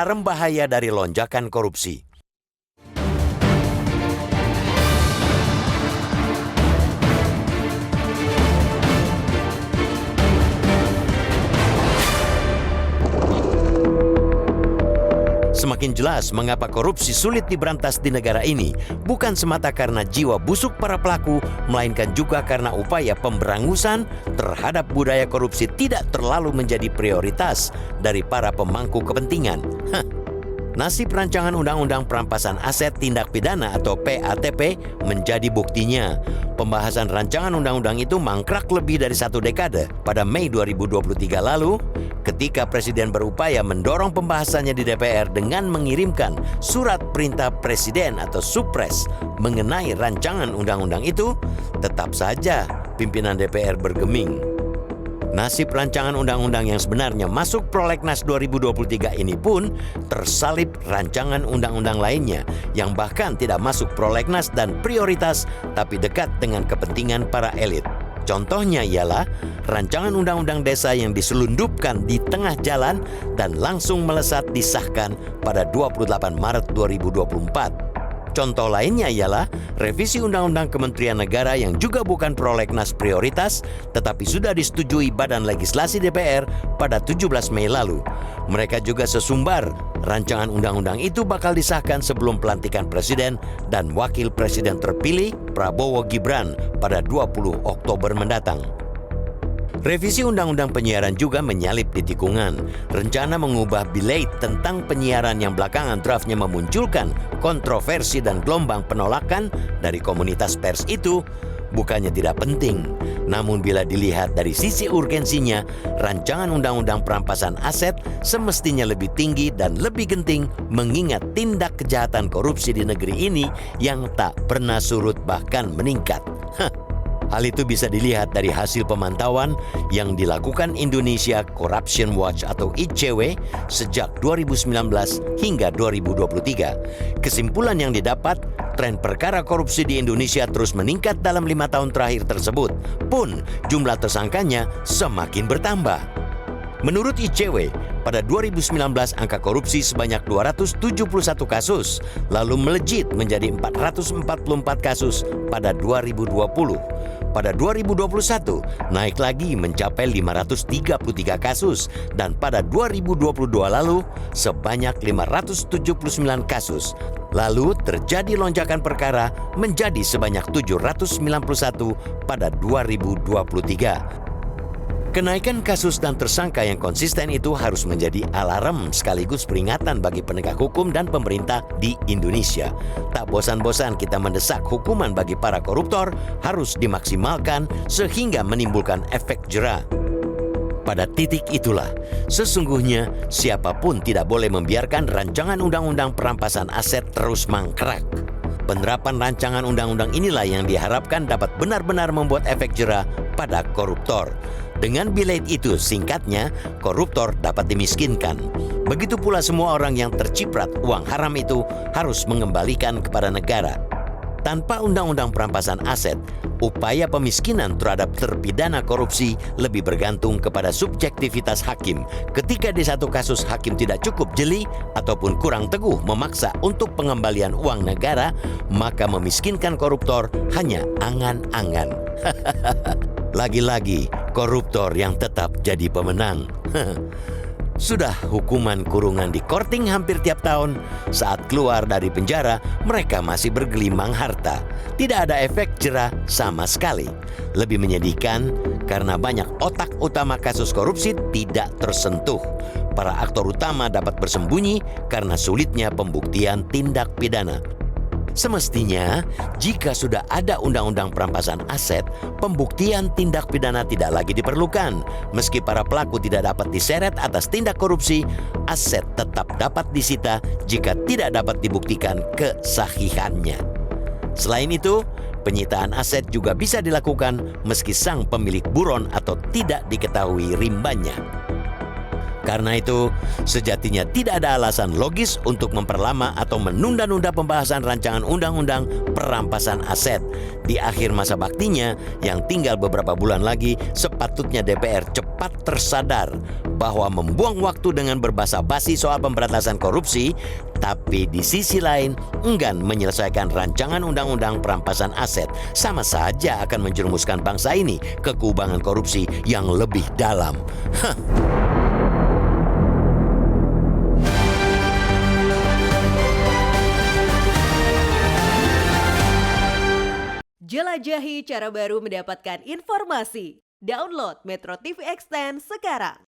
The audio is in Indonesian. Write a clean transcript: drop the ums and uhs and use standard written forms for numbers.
alarm bahaya dari lonjakan korupsi. Semakin jelas mengapa korupsi sulit diberantas di negara ini, bukan semata karena jiwa busuk para pelaku, melainkan juga karena upaya pemberangusan terhadap budaya korupsi tidak terlalu menjadi prioritas dari para pemangku kepentingan. Nasib rancangan Undang-Undang Perampasan Aset Tindak Pidana atau PATP menjadi buktinya. Pembahasan rancangan undang-undang itu mangkrak lebih dari 1 dekade. Pada Mei 2023 lalu, ketika Presiden berupaya mendorong pembahasannya di DPR dengan mengirimkan surat perintah Presiden atau Supres mengenai rancangan undang-undang itu, tetap saja pimpinan DPR bergeming. Nasib rancangan undang-undang yang sebenarnya masuk prolegnas 2023 ini pun tersalip rancangan undang-undang lainnya yang bahkan tidak masuk prolegnas dan prioritas tapi dekat dengan kepentingan para elit. Contohnya ialah rancangan undang-undang desa yang diselundupkan di tengah jalan dan langsung melesat disahkan pada 28 Maret 2024. Contoh lainnya ialah revisi Undang-Undang Kementerian Negara yang juga bukan prolegnas prioritas tetapi sudah disetujui Badan Legislasi DPR pada 17 Mei lalu. Mereka juga sesumbar rancangan undang-undang itu bakal disahkan sebelum pelantikan Presiden dan Wakil Presiden terpilih Prabowo Gibran pada 20 Oktober mendatang. Revisi Undang-Undang Penyiaran juga menyalip di tikungan. Rencana mengubah Bilet tentang penyiaran yang belakangan draftnya memunculkan kontroversi dan gelombang penolakan dari komunitas pers itu bukannya tidak penting. Namun bila dilihat dari sisi urgensinya, rancangan Undang-Undang Perampasan Aset semestinya lebih tinggi dan lebih genting mengingat tindak kejahatan korupsi di negeri ini yang tak pernah surut bahkan meningkat. Hal itu bisa dilihat dari hasil pemantauan yang dilakukan Indonesia Corruption Watch atau ICW sejak 2019 hingga 2023. Kesimpulan yang didapat, tren perkara korupsi di Indonesia terus meningkat dalam 5 tahun terakhir tersebut, pun jumlah tersangkanya semakin bertambah. Menurut ICW, pada 2019 angka korupsi sebanyak 271 kasus, lalu melejit menjadi 444 kasus pada 2020. Pada 2021 naik lagi mencapai 533 kasus dan pada 2022 lalu sebanyak 579 kasus. Lalu terjadi lonjakan perkara menjadi sebanyak 791 pada 2023. Kenaikan kasus dan tersangka yang konsisten itu harus menjadi alarm sekaligus peringatan bagi penegak hukum dan pemerintah di Indonesia. Tak bosan-bosan kita mendesak hukuman bagi para koruptor harus dimaksimalkan sehingga menimbulkan efek jera. Pada titik itulah, sesungguhnya siapapun tidak boleh membiarkan rancangan undang-undang perampasan aset terus mangkrak. Penerapan rancangan undang-undang inilah yang diharapkan dapat benar-benar membuat efek jera pada koruptor. Dengan Bilet itu, singkatnya, koruptor dapat dimiskinkan. Begitu pula semua orang yang terciprat uang haram itu harus mengembalikan kepada negara. Tanpa undang-undang perampasan aset, upaya pemiskinan terhadap terpidana korupsi lebih bergantung kepada subjektivitas hakim. Ketika di satu kasus hakim tidak cukup jeli ataupun kurang teguh memaksa untuk pengembalian uang negara, maka memiskinkan koruptor hanya angan-angan. Lagi-lagi koruptor yang tetap jadi pemenang. Sudah hukuman kurungan di korting hampir tiap tahun, saat keluar dari penjara mereka masih bergelimang harta. Tidak ada efek jera sama sekali. Lebih menyedihkan karena banyak otak utama kasus korupsi tidak tersentuh. Para aktor utama dapat bersembunyi karena sulitnya pembuktian tindak pidana. Semestinya, jika sudah ada undang-undang perampasan aset, pembuktian tindak pidana tidak lagi diperlukan. Meski para pelaku tidak dapat diseret atas tindak korupsi, aset tetap dapat disita jika tidak dapat dibuktikan kesahihannya. Selain itu, penyitaan aset juga bisa dilakukan meski sang pemilik buron atau tidak diketahui rimbanya. Karena itu, sejatinya tidak ada alasan logis untuk memperlama atau menunda-nunda pembahasan rancangan undang-undang perampasan aset. Di akhir masa baktinya, yang tinggal beberapa bulan lagi, sepatutnya DPR cepat tersadar bahwa membuang waktu dengan berbasa-basi soal pemberantasan korupsi, tapi di sisi lain enggan menyelesaikan rancangan undang-undang perampasan aset, sama saja akan menjerumuskan bangsa ini ke kubangan korupsi yang lebih dalam. Jelajahi cara baru mendapatkan informasi. Download Metro TV Extend sekarang.